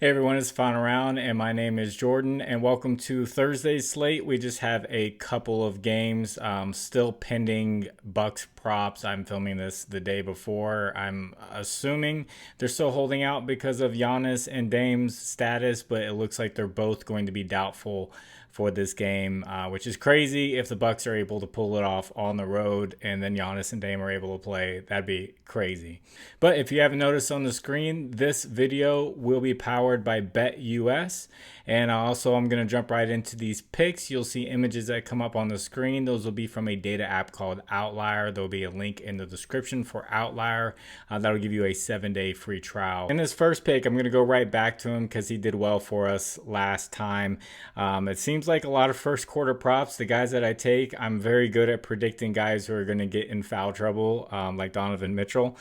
Hey everyone, it's FinalRound and my name is Jordan and welcome to Thursday's slate. We just have a couple of games still pending Bucks props. I'm filming this the day before. I'm assuming they're still holding out because of Giannis and Dame's status, but it looks like they're both going to be doubtful for this game, which is crazy. If the Bucks are able to pull it off on the road and then Giannis and Dame are able to play, that'd be crazy. But if you haven't noticed on the screen, this video will be powered by BetUS, and also I'm going to jump right into these picks. You'll see images that come up on the screen. Those will be from a data app called Outlier. There'll be a link in the description for Outlier. That'll give you a 7-day free trial. In this first pick, I'm going to go right back to him because he did well for us last time. It seems like a lot of first quarter props. The guys that I take, I'm very good at predicting guys who are going to get in foul trouble, like Donovan Mitchell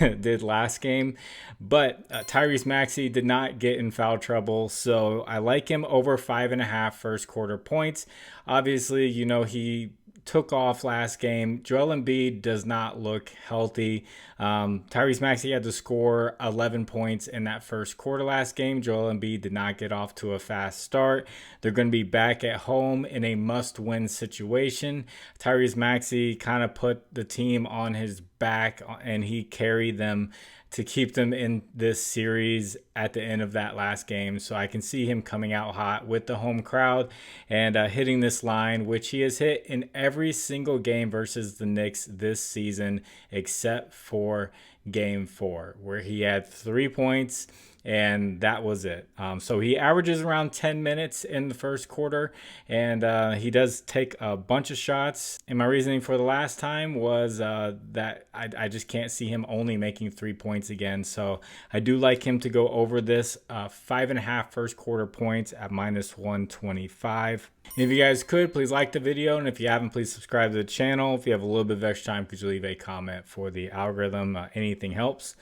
did last game. But Tyrese Maxiell did not get in foul trouble, so I like him over 5.5 first quarter points. Obviously, you know, he took off last game. Joel Embiid does not look healthy. Tyrese Maxiell had to score 11 points in that first quarter last game. Joel Embiid did not get off to a fast start. They're going to be back at home in a must-win situation. Tyrese Maxiell kind of put the team on his back and he carried them to keep them in this series at the end of that last game. So I can see him coming out hot with the home crowd and hitting this line, which he has hit in every single game versus the Knicks this season, except for game 4, where he had 3 points and that was it. So he averages around 10 minutes in the first quarter, and he does take a bunch of shots. And my reasoning for the last time was that I just can't see him only making 3 points again. So I do like him to go over this 5.5 first quarter points at -125. If you guys could, please like the video, and if you haven't, please subscribe to the channel. If you have a little bit of extra time, could you leave a comment for the algorithm? Anything helps.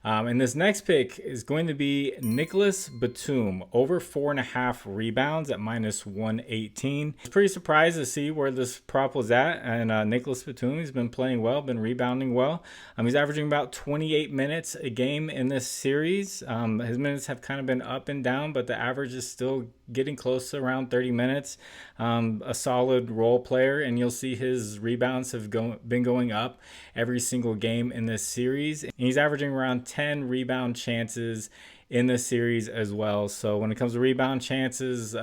And this next pick is going to be Nicolas Batum, over 4.5 rebounds at -118. I was pretty surprised to see where this prop was at. And Nicolas Batum, he's been playing well, been rebounding well. He's averaging about 28 minutes a game in this series. His minutes have kind of been up and down, but the average is still getting close to around 30 minutes. A solid role player, and you'll see his rebounds have been going up every single game in this series. And he's averaging around 10 rebound chances in this series as well. So when it comes to rebound chances,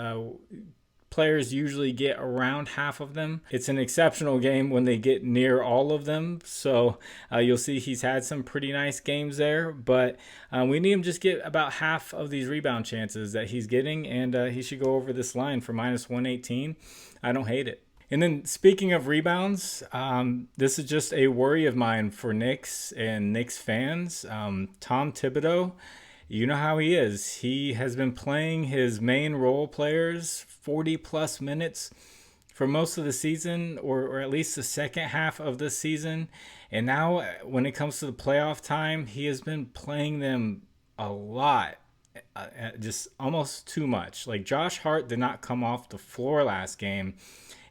players usually get around half of them. It's an exceptional game when they get near all of them. So you'll see he's had some pretty nice games there, but we need him just get about half of these rebound chances that he's getting, and he should go over this line for -118. I don't hate it. And then speaking of rebounds, this is just a worry of mine for Knicks and Knicks fans. Tom Thibodeau, you know how he is. He has been playing his main role players 40 plus minutes for most of the season, or at least the second half of the season. And now when it comes to the playoff time, he has been playing them a lot. Just almost too much. Like Josh Hart did not come off the floor last game,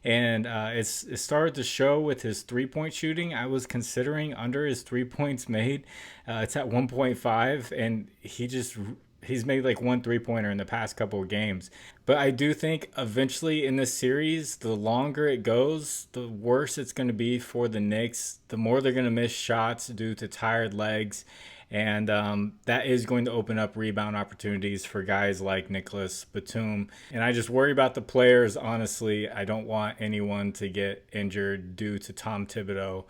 and it started to show with his 3-point shooting. I was considering under his 3 points made. It's at 1.5, and he's made like 1 3-pointer in the past couple of games. But I do think eventually in this series, the longer it goes, the worse it's going to be for the Knicks. The more they're going to miss shots due to tired legs. And that is going to open up rebound opportunities for guys like Nicolas Batum. And I just worry about the players, honestly. I don't want anyone to get injured due to Tom Thibodeau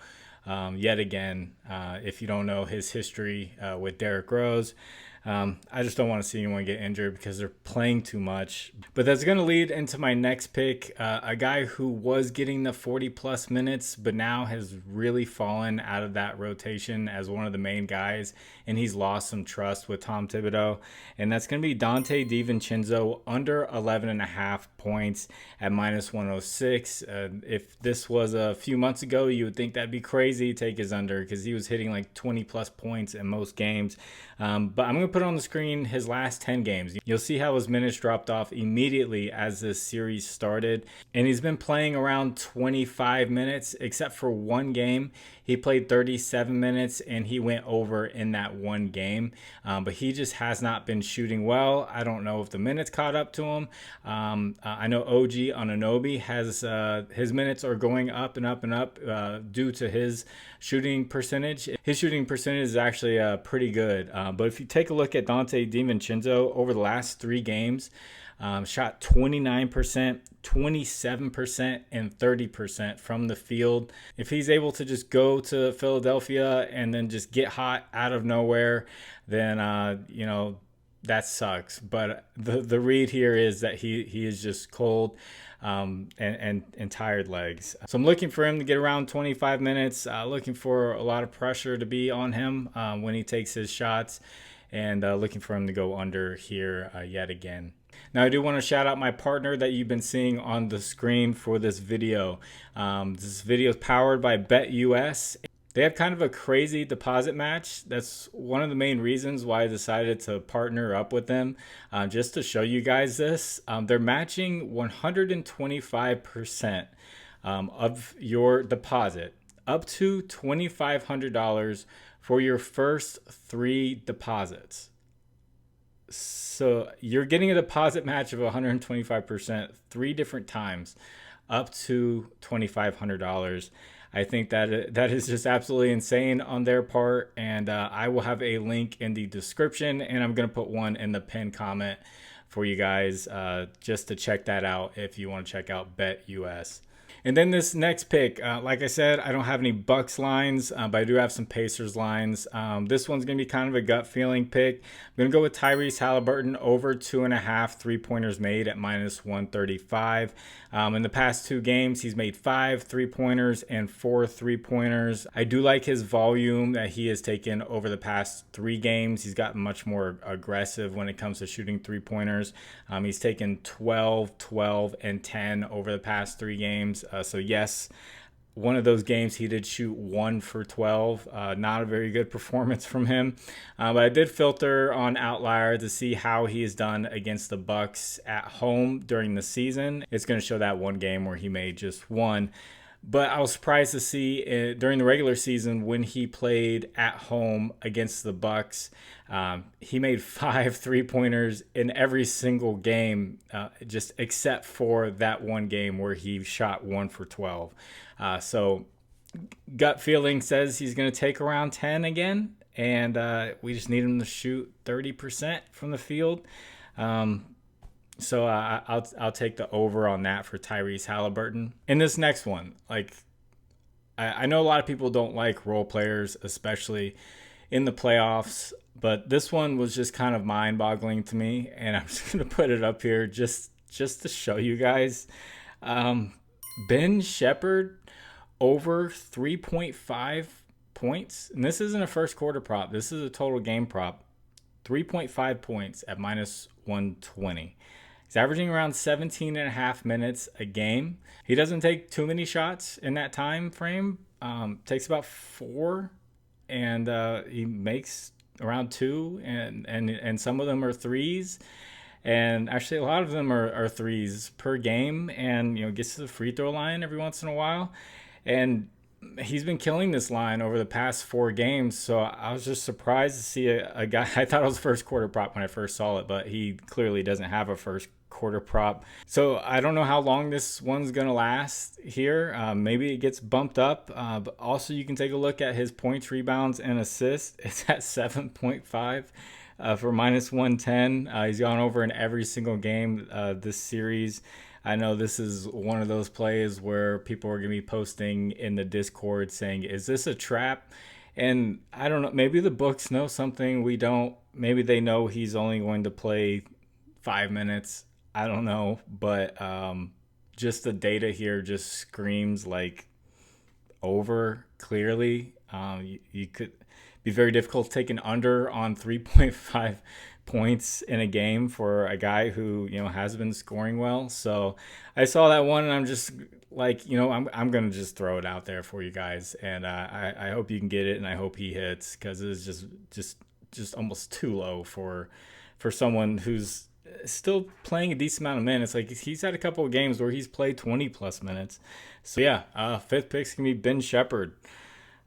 yet again. If you don't know his history with Derrick Rose, I just don't want to see anyone get injured because they're playing too much. But that's going to lead into my next pick, a guy who was getting the 40-plus minutes, but now has really fallen out of that rotation as one of the main guys, and he's lost some trust with Tom Thibodeau. And that's going to be Dante Exum, under 11.5 points at -106. If this was a few months ago, you would think that'd be crazy to take his under because he was hitting like 20-plus points in most games. But I'm going to put on the screen his last 10 games. You'll see how his minutes dropped off immediately as this series started. And he's been playing around 25 minutes, except for one game. He played 37 minutes and he went over in that that one game, but he just has not been shooting well. I don't know if the minutes caught up to him. I know OG Anunoby has his minutes are going up and up and up due to his shooting percentage. His shooting percentage is actually pretty good. But if you take a look at Dante DiVincenzo over the last 3 games, shot 29%, 27%, and 30% from the field. If he's able to just go to Philadelphia and then just get hot out of nowhere, then that sucks. But the read here is that he is just cold and tired legs. So I'm looking for him to get around 25 minutes, looking for a lot of pressure to be on him when he takes his shots, and looking for him to go under here yet again. Now, I do want to shout out my partner that you've been seeing on the screen for this video. This video is powered by BetUS. They have kind of a crazy deposit match. That's one of the main reasons why I decided to partner up with them, just to show you guys this. They're matching 125% of your deposit, up to $2,500 for your first 3 deposits. So you're getting a deposit match of 125% 3 different times, up to $2,500. I think that is just absolutely insane on their part, and I will have a link in the description, and I'm going to put one in the pinned comment for you guys just to check that out if you want to check out BetUS. And then this next pick, like I said, I don't have any Bucks lines, but I do have some Pacers lines. This one's going to be kind of a gut feeling pick. I'm going to go with Tyrese Haliburton over 2.5 3-pointers made at -135. In the past 2 games, he's made 5 3-pointers and 4 3-pointers. I do like his volume that he has taken over the past 3 games. He's gotten much more aggressive when it comes to shooting 3-pointers. He's taken 12, 12, and 10 over the past 3 games. So yes, one of those games he did shoot 1 for 12. Not a very good performance from him. But I did filter on Outlier to see how he has done against the Bucks at home during the season. It's going to show that one game where he made just 1. But I was surprised to see during the regular season when he played at home against the Bucks, he made 5 3-pointers in every single game, just except for that one game where he shot 1 for 12. So gut feeling says he's going to take around 10 again, and we just need him to shoot 30% from the field. So I'll take the over on that for Tyrese Haliburton. In this next one, I know a lot of people don't like role players, especially in the playoffs, but this one was just kind of mind-boggling to me, and I'm just going to put it up here just to show you guys. Ben Shepherd over 3.5 points, and this isn't a first quarter prop. This is a total game prop. 3.5 points at -120. He's averaging around 17.5 minutes a game. He doesn't take too many shots in that time frame. Takes about 4, and he makes around 2, and some of them are 3s. And actually, a lot of them are 3s per game, and gets to the free throw line every once in a while. And he's been killing this line over the past 4 games, so I was just surprised to see a guy. I thought it was first quarter prop when I first saw it, but he clearly doesn't have a first quarter prop. So I don't know how long this one's going to last here. Maybe it gets bumped up, but also you can take a look at his points, rebounds, and assists. It's at 7.5 for -110. He's gone over in every single game this series. I know this is one of those plays where people are going to be posting in the Discord saying, is this a trap? And I don't know, maybe the books know something we don't. Maybe they know he's only going to play 5 minutes. I don't know, but just the data here just screams like over clearly. You could be very difficult to take an under on 3.5 points in a game for a guy who has been scoring well. So I saw that one, and I'm just like, I'm gonna just throw it out there for you guys, and I hope you can get it, and I hope he hits, because it's just almost too low for someone who's still playing a decent amount of minutes. Like, he's had a couple of games where he's played 20 plus minutes. So yeah, 5th pick's gonna be Ben Shepherd.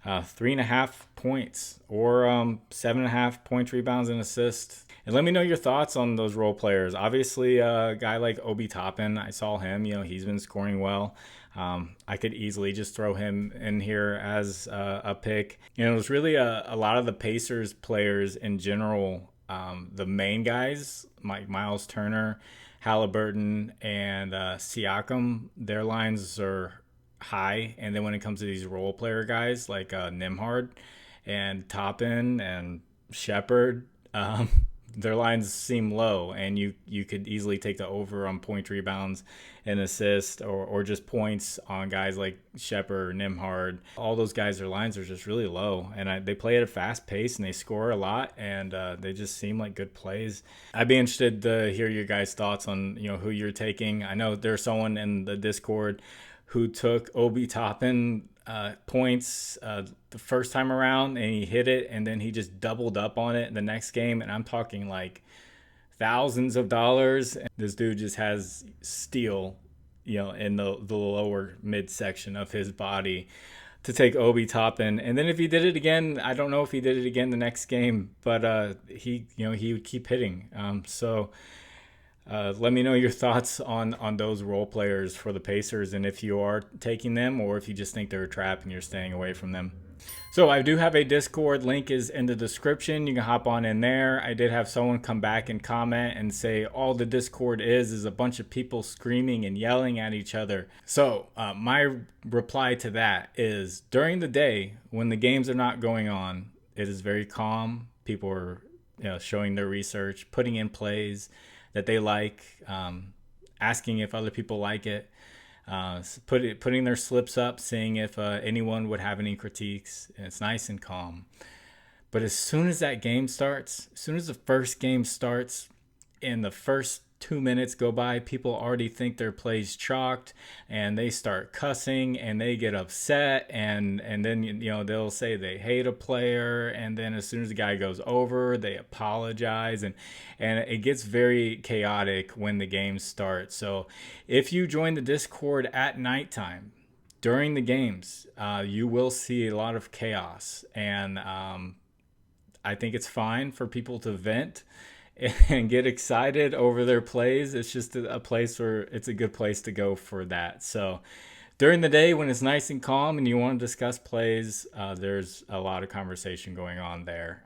3.5 points or 7.5 points, rebounds, and assists. And let me know your thoughts on those role players. Obviously, a guy like Obi Toppin, I saw him. He's been scoring well. I could easily just throw him in here as a pick. It was really a lot of the Pacers players in general. The main guys, like Miles Turner, Haliburton, and Siakam, their lines are high. And then when it comes to these role player guys like Nimhard and Toppin and Shepherd, their lines seem low, and you could easily take the over on point, rebounds, and assists, or just points on guys like Shepherd, Nimhard. All those guys, their lines are just really low, and they play at a fast pace and they score a lot, and they just seem like good plays. I'd be interested to hear your guys' thoughts on who you're taking. I know there's someone in the Discord who took Obi Toppin points the first time around, and he hit it, and then he just doubled up on it the next game, and I'm talking like thousands of dollars. And this dude just has steel in the lower midsection of his body to take Obi Toppin. And then if he did it again, I don't know if he did it again the next game, but he would keep hitting. Let me know your thoughts on those role players for the Pacers, and if you are taking them or if you just think they're a trap and you're staying away from them. So I do have a Discord. Link is in the description. You can hop on in there. I did have someone come back and comment and say all the Discord is a bunch of people screaming and yelling at each other. So my reply to that is, during the day when the games are not going on, it is very calm. People are showing their research, putting in plays that they like, asking if other people like it, putting their slips up, seeing if anyone would have any critiques. And it's nice and calm. But as soon as that game starts, as soon as the first game starts and the first 2 minutes go by, people already think their play's chalked, and they start cussing and they get upset, and then they'll say they hate a player, and then as soon as the guy goes over, they apologize, and it gets very chaotic when the game starts. So if you join the Discord at nighttime during the games, you will see a lot of chaos, and I think it's fine for people to vent and get excited over their plays. It's just a place where it's a good place to go for that. So during the day when it's nice and calm and you want to discuss plays, there's a lot of conversation going on there.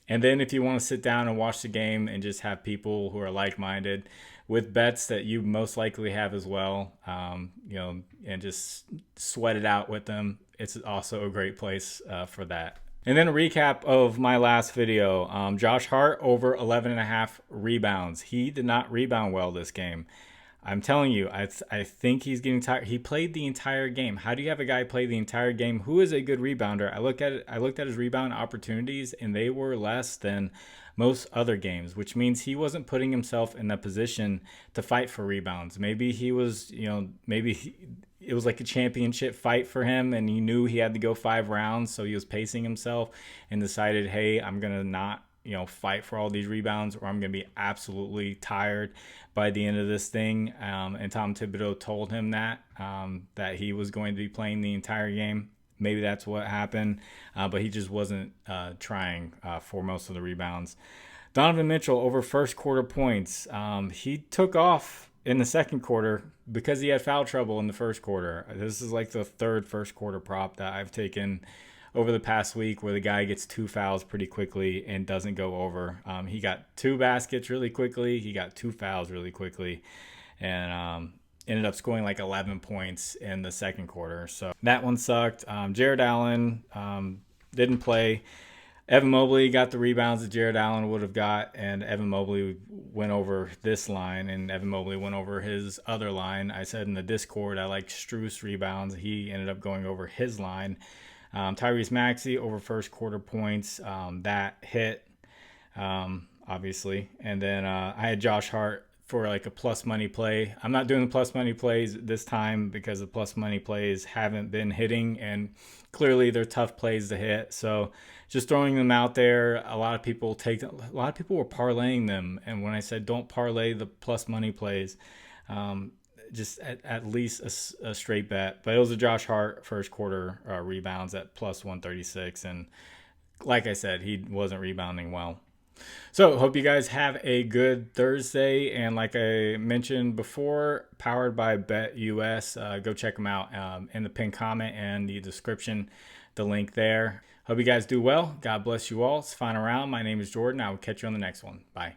And then if you want to sit down and watch the game and just have people who are like-minded with bets that you most likely have as well, and just sweat it out with them, it's also a great place for that. And then a recap of my last video. Josh Hart over 11.5 rebounds. He did not rebound well this game. I'm telling you, I think he's getting tired. He played the entire game. How do you have a guy play the entire game who is a good rebounder? I looked at his rebound opportunities, and they were less than most other games, which means he wasn't putting himself in a position to fight for rebounds. Maybe he was, it was like a championship fight for him, and he knew he had to go 5 rounds, so he was pacing himself and decided, hey, I'm going to not fight for all these rebounds, or I'm going to be absolutely tired by the end of this thing. And Tom Thibodeau told him that he was going to be playing the entire game. Maybe that's what happened, but he just wasn't trying for most of the rebounds. Donovan Mitchell over first quarter points. He took off in the second quarter because he had foul trouble in the first quarter. This is like the third first quarter prop that I've taken over the past week where the guy gets 2 fouls pretty quickly and doesn't go over. He got 2 baskets really quickly. He got 2 fouls really quickly, and ended up scoring like 11 points in the second quarter. So that one sucked. Jared Allen didn't play. Evan Mobley got the rebounds that Jared Allen would have got, and Evan Mobley went over this line, and Evan Mobley went over his other line. I said in the Discord I like Strus rebounds. He ended up going over his line. Tyrese Maxiell over first quarter points. That hit, obviously. And then I had Josh Hart for like a plus money play. I'm not doing the plus money plays this time because the plus money plays haven't been hitting, and clearly they're tough plays to hit. So just throwing them out there. A lot of people were parlaying them, and when I said don't parlay the plus money plays, just at least a straight bet. But it was a Josh Hart first quarter rebounds at plus 136. And like I said, he wasn't rebounding well. So hope you guys have a good Thursday. And like I mentioned before, powered by BetUS. Go check them out in the pinned comment and the description, the link there. Hope you guys do well. God bless you all. It's Final Round. My name is Jordan. I will catch you on the next one. Bye.